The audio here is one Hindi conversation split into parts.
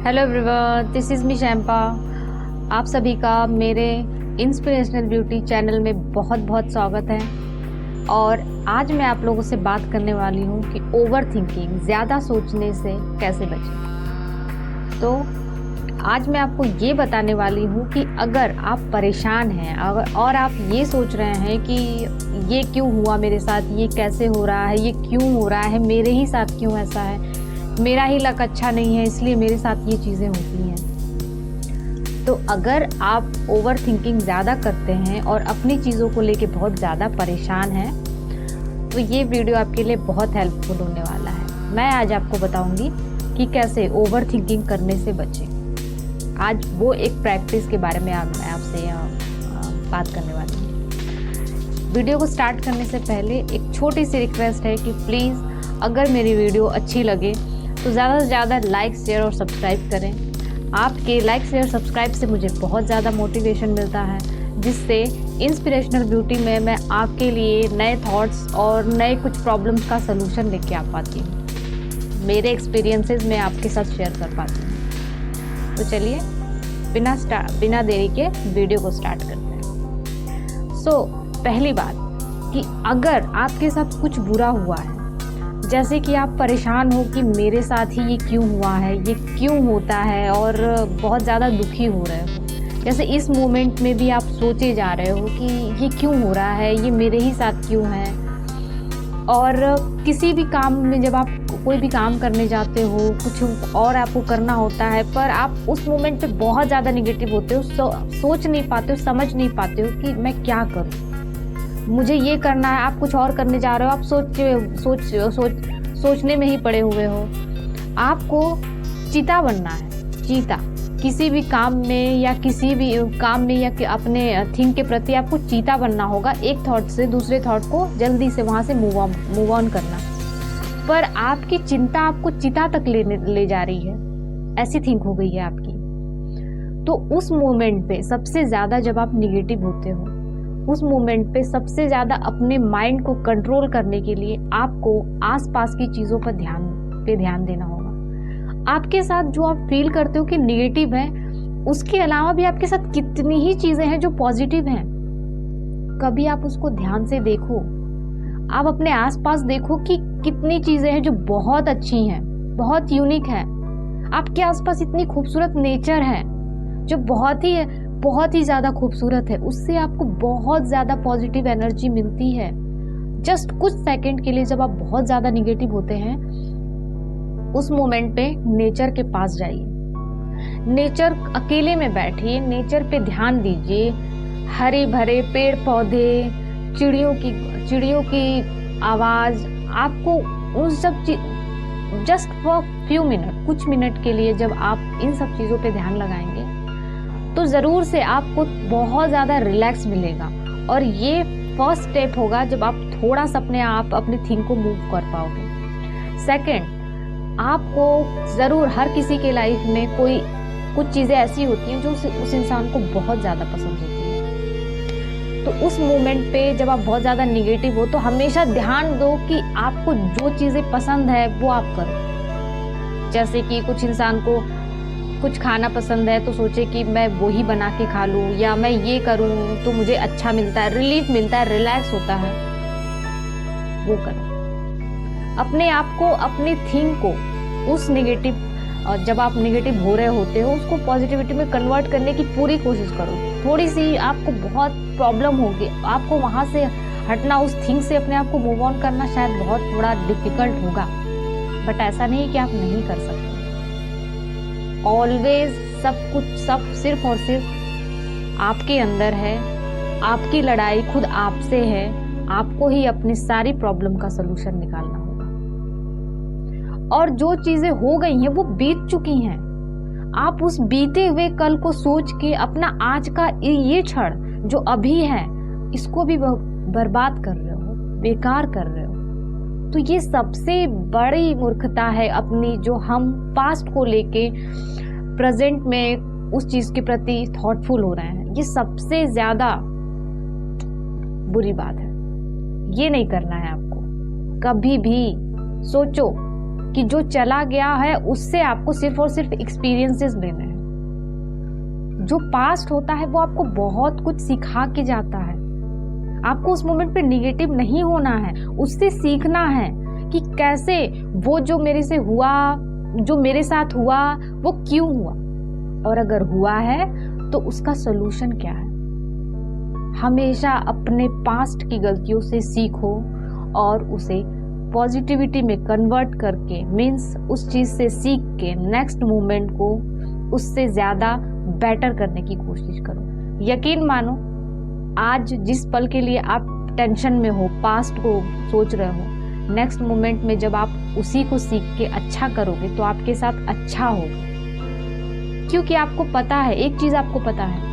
Hello everyone, this is me Shampa. आप सभी का मेरे इंस्पिरेशनल ब्यूटी चैनल में बहुत बहुत स्वागत है। और आज मैं आप लोगों से बात करने वाली हूँ कि ओवर थिंकिंग, ज़्यादा सोचने से कैसे बचें। तो आज मैं आपको ये बताने वाली हूँ कि अगर आप परेशान हैं और आप ये सोच रहे हैं कि ये क्यों हुआ मेरे साथ, ये कैसे हो रहा है, ये क्यों हो रहा है, मेरे ही साथ क्यों ऐसा है, मेरा ही लक अच्छा नहीं है इसलिए मेरे साथ ये चीज़ें होती हैं। तो अगर आप ओवर थिंकिंग ज़्यादा करते हैं और अपनी चीज़ों को लेके बहुत ज़्यादा परेशान हैं तो ये वीडियो आपके लिए बहुत हेल्पफुल होने वाला है। मैं आज आपको बताऊंगी कि कैसे ओवर थिंकिंग करने से बचें। आज वो एक प्रैक्टिस के बारे में मैं आपसे बात करने वाली हूँ। वीडियो को स्टार्ट करने से पहले एक छोटी सी रिक्वेस्ट है कि प्लीज़ अगर मेरी वीडियो अच्छी लगे तो ज़्यादा से ज़्यादा लाइक, शेयर और सब्सक्राइब करें। आपके लाइक, शेयर, सब्सक्राइब से मुझे बहुत ज़्यादा मोटिवेशन मिलता है, जिससे इंस्पिरेशनल ब्यूटी में मैं आपके लिए नए थॉट्स और नए कुछ प्रॉब्लम्स का सलूशन लेके आ पाती हूँ। मेरे एक्सपीरियंसेस मैं आपके साथ शेयर कर पाती हूँ। तो चलिए बिना देरी के वीडियो को स्टार्ट करते हैं। पहली बात कि अगर आपके साथ कुछ बुरा हुआ है, जैसे कि आप परेशान हो कि मेरे साथ ही ये क्यों हुआ है, ये क्यों होता है, और बहुत ज़्यादा दुखी हो रहे हो, जैसे इस मोमेंट में भी आप सोचे जा रहे हो कि ये क्यों हो रहा है, ये मेरे ही साथ क्यों है। और किसी भी काम में जब आप कोई भी काम करने जाते हो, कुछ और आपको करना होता है, पर आप उस मोमेंट पे बहुत ज़्यादा निगेटिव होते हो, सोच नहीं पाते हो, समझ नहीं पाते हो कि मैं क्या करूँ, मुझे ये करना है। आप कुछ और करने जा रहे हो, आप सोचने में ही पड़े हुए हो। आपको चीता बनना है, चीता किसी भी काम में या कि अपने थिंक के प्रति आपको चीता बनना होगा। एक थॉट से दूसरे थॉट को जल्दी से वहाँ से मूव ऑन करना। पर आपकी चिंता आपको चिता तक ले जा रही है, ऐसी थिंक हो गई है आपकी। तो उस मोमेंट पे सबसे ज़्यादा जब आप निगेटिव होते हो, उस मोमेंट पे सबसे ज़्यादा अपने माइंड को कंट्रोल करने के लिए आपको आसपास की चीज़ों पर ध्यान देना होगा। आपके साथ जो आप फील करते हो कि निगेटिव है, उसके अलावा भी आपके साथ कितनी ही चीज़ें हैं जो पॉजिटिव हैं। कभी आप उसको ध्यान से देखो। आप अपने आसपास देखो कि कितनी चीज़ें हैं जो बहुत अच्छी हैं, बहुत यूनिक हैं। आपके आसपास इतनी खूबसूरत नेचर है जो बहुत ही ज़्यादा खूबसूरत है। उससे आपको बहुत ज़्यादा पॉजिटिव एनर्जी मिलती है। जस्ट कुछ सेकंड के लिए जब आप बहुत ज़्यादा निगेटिव होते हैं, उस मोमेंट पे नेचर के पास जाइए, नेचर अकेले में बैठिए, नेचर पे ध्यान दीजिए। हरे भरे पेड़ पौधे, चिड़ियों की आवाज़, आपको उन सब जस्ट फॉर फ्यू मिनट, कुछ मिनट के लिए जब आप इन सब चीज़ों पे ध्यान लगाएंगे तो ज़रूर से आपको बहुत ज़्यादा रिलैक्स मिलेगा। और ये फर्स्ट स्टेप होगा जब आप थोड़ा सा अपने थिंक को मूव कर पाओगे। सेकंड, आपको ज़रूर हर किसी के लाइफ में कुछ चीज़ें ऐसी होती हैं जो उस इंसान को बहुत ज़्यादा पसंद होती है। तो उस मोमेंट पे जब आप बहुत ज़्यादा निगेटिव हो तो हमेशा ध्यान दो कि आपको जो चीज़ें पसंद है वो आप करो। जैसे कि कुछ इंसान को कुछ खाना पसंद है तो सोचे कि मैं वो ही बना के खा लूँ, या मैं ये करूँ तो मुझे अच्छा मिलता है, रिलीफ मिलता है, रिलैक्स होता है, वो करो। अपने आप को, अपने थिंक को उस जब आप निगेटिव हो रहे होते हो, उसको पॉजिटिविटी में कन्वर्ट करने की पूरी कोशिश करो। थोड़ी सी आपको बहुत प्रॉब्लम होगी, आपको वहाँ से हटना, उस थिंक से अपने आप को मूव ऑन करना शायद थोड़ा डिफिकल्ट होगा, बट ऐसा नहीं कि आप नहीं कर सकते। ऑलवेज सब सिर्फ और सिर्फ आपके अंदर है। आपकी लड़ाई खुद आपसे है। आपको ही अपनी सारी प्रॉब्लम का सलूशन निकालना होगा। और जो चीजें हो गई हैं वो बीत चुकी हैं। आप उस बीते हुए कल को सोच के अपना आज का ये क्षण जो अभी है, इसको भी बर्बाद कर रहे हो, बेकार कर रहे हो। तो ये सबसे बड़ी मूर्खता है अपनी, जो हम पास्ट को लेके प्रेजेंट में उस चीज के प्रति थॉटफुल हो रहे हैं। ये सबसे ज्यादा बुरी बात है। ये नहीं करना है आपको। कभी भी सोचो कि जो चला गया है उससे आपको सिर्फ और सिर्फ एक्सपीरियंसेस लेने हैं। जो पास्ट होता है वो आपको बहुत कुछ सिखा के जाता है। आपको उस मोमेंट पे निगेटिव नहीं होना है, उससे सीखना है कि कैसे वो जो मेरे से हुआ, जो मेरे साथ हुआ, वो क्यों हुआ, और अगर हुआ है तो उसका सॉल्यूशन क्या है। हमेशा अपने पास्ट की गलतियों से सीखो और उसे पॉजिटिविटी में कन्वर्ट करके, मीन्स उस चीज से सीख के नेक्स्ट मोमेंट को उससे ज्यादा बेटर करने की कोशिश करो। यकीन मानो, आज जिस पल के लिए आप टेंशन में हो, पास्ट को सोच रहे हो, नेक्स्ट मोमेंट में जब आप उसी को सीख के अच्छा करोगे तो आपके साथ अच्छा होगा। क्योंकि आपको पता है, एक चीज आपको पता है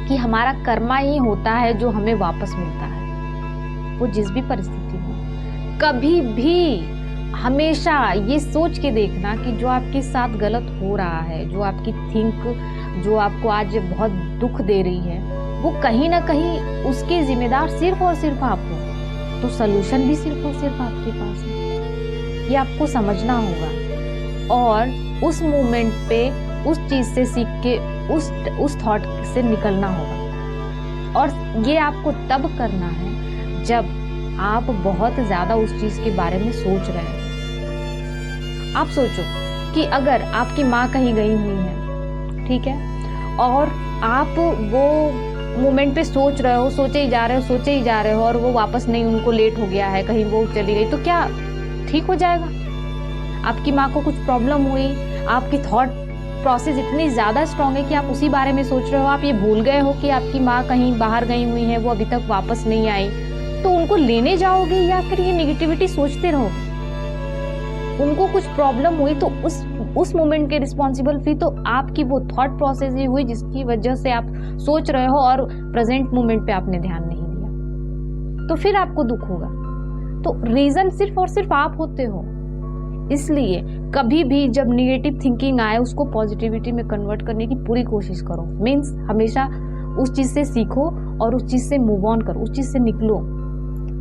कि हमारा कर्मा ही होता है जो हमें वापस मिलता है, वो जिस भी परिस्थिति में। कभी भी हमेशा ये सोच के देखना कि जो आपके साथ गलत हो रहा है, जो आपकी जो आपको आज बहुत दुख दे रही है, वो कहीं ना कहीं उसके जिम्मेदार सिर्फ और सिर्फ आप हो, तो सलूशन भी सिर्फ और सिर्फ आपके पास है। ये आपको समझना होगा और उस मोमेंट पे उस चीज से सीख के उस थॉट से निकलना होगा। और ये आपको तब करना है जब आप बहुत ज्यादा उस चीज के बारे में सोच रहे हैं। आप सोचो कि अगर आपकी माँ कहीं गई हुई है, ठीक है, और आप वो मोमेंट पे सोच रहे हो, सोचे ही जा रहे हो और वो वापस नहीं, उनको लेट हो गया है, कहीं वो चली गई, तो क्या ठीक हो जाएगा? आपकी माँ को कुछ प्रॉब्लम हुई, आपकी थॉट प्रोसेस इतनी ज़्यादा स्ट्रांग है कि आप उसी बारे में सोच रहे हो, आप ये भूल गए हो कि आपकी माँ कहीं बाहर गई हुई है, वो अभी तक वापस नहीं आई, तो उनको लेने जाओगे या फिर ये नेगेटिविटी सोचते रहोगे? उनको कुछ प्रॉब्लम हुई तो उस मोमेंट के रिस्पॉन्सिबल भी तो आपकी वो थॉट प्रोसेस ही हुई जिसकी वजह से आप सोच रहे हो और प्रेजेंट मोमेंट पे आपने ध्यान नहीं दिया, तो फिर आपको दुख होगा। तो रीजन सिर्फ और सिर्फ आप होते हो। इसलिए कभी भी जब निगेटिव थिंकिंग आए उसको पॉजिटिविटी में कन्वर्ट करने की पूरी कोशिश करो। मीन्स हमेशा उस चीज से सीखो और उस चीज से मूव ऑन करो, उस चीज से निकलो।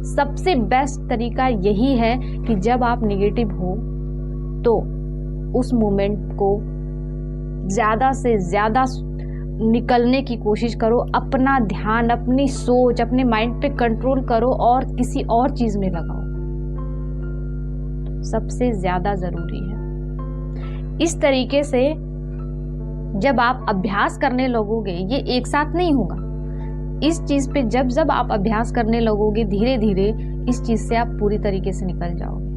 सबसे बेस्ट तरीका यही है कि जब आप निगेटिव हो तो उस मोमेंट को ज्यादा से ज्यादा निकलने की कोशिश करो। अपना ध्यान, अपनी सोच, अपने माइंड पे कंट्रोल करो और किसी और चीज में लगाओ। सबसे ज्यादा जरूरी है। इस तरीके से जब आप अभ्यास करने लगोगे, ये एक साथ नहीं होगा। इस चीज पे जब आप अभ्यास करने लगोगे, धीरे धीरे इस चीज से आप पूरी तरीके से निकल जाओगे।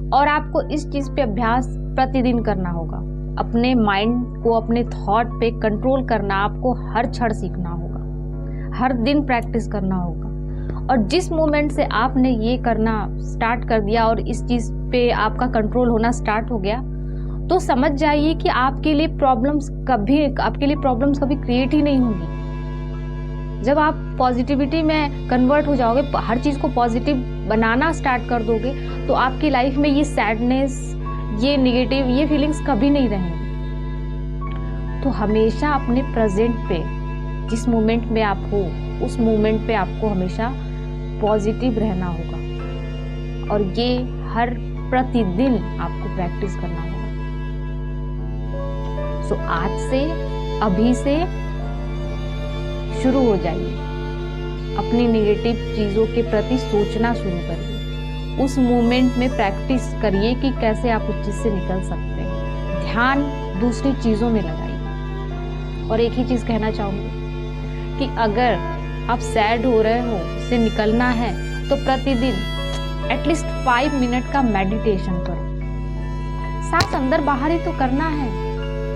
और आपको इस चीज पे अभ्यास प्रतिदिन करना होगा। अपने माइंड को, अपने थॉट पे कंट्रोल करना आपको हर क्षण सीखना होगा, हर दिन प्रैक्टिस करना होगा। और जिस मोमेंट से आपने ये करना स्टार्ट कर दिया और इस चीज पे आपका कंट्रोल होना स्टार्ट हो गया, तो समझ जाइए कि आपके लिए प्रॉब्लम्स कभी क्रिएट ही नहीं होगी। जब आप पॉजिटिविटी में कन्वर्ट हो जाओगे, हर चीज को पॉजिटिव बनाना स्टार्ट कर दोगे, तो आपकी लाइफ में ये सैडनेस, ये निगेटिव, ये फीलिंग्स कभी नहीं रहेंगी। तो हमेशा अपने प्रेजेंट पे, जिस मोमेंट में आप हो, उस मोमेंट पे आपको हमेशा पॉजिटिव रहना होगा। और ये हर प्रतिदिन आपको प्रैक्टिस करना होगा। सो आज से, अभी से शुरू हो जाइए। अपनी नेगेटिव चीजों के प्रति सोचना शुरू करिए। उस मोमेंट में प्रैक्टिस करिए कि कैसे आप उस चीज से निकल सकते हैं। ध्यान दूसरी चीजों में लगाइए। और एक ही चीज कहना चाहूंगी कि अगर आप सैड हो रहे हो, उससे निकलना है, तो प्रतिदिन एटलीस्ट 5 मिनट का मेडिटेशन करो। सांस अंदर बाहर ही तो करना है,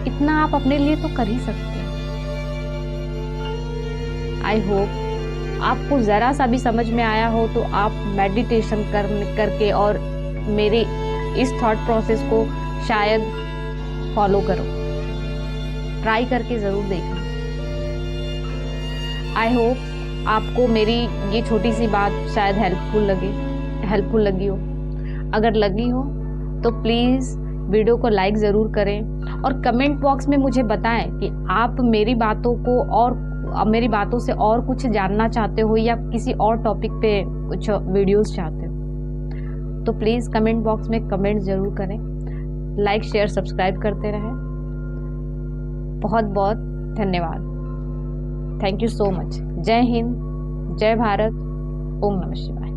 इतना आप अपने लिए तो कर ही सकते हैं। आई होप आपको जरा सा भी समझ में आया हो, तो आप मेडिटेशन करके और मेरे इस थॉट प्रोसेस को शायद फॉलो करो। ट्राई करके जरूर देखना। आई होप आपको मेरी ये छोटी सी बात शायद हेल्पफुल लगी हो। अगर लगी हो तो प्लीज वीडियो को लाइक जरूर करें और कमेंट बॉक्स में मुझे बताएं कि आप मेरी बातों से और कुछ जानना चाहते हो या किसी और टॉपिक पे कुछ वीडियोस चाहते हो। तो प्लीज़ कमेंट बॉक्स में कमेंट ज़रूर करें, लाइक शेयर सब्सक्राइब करते रहें। बहुत बहुत धन्यवाद। Thank you so much. जय हिंद, जय भारत, ओम नमः शिवाय।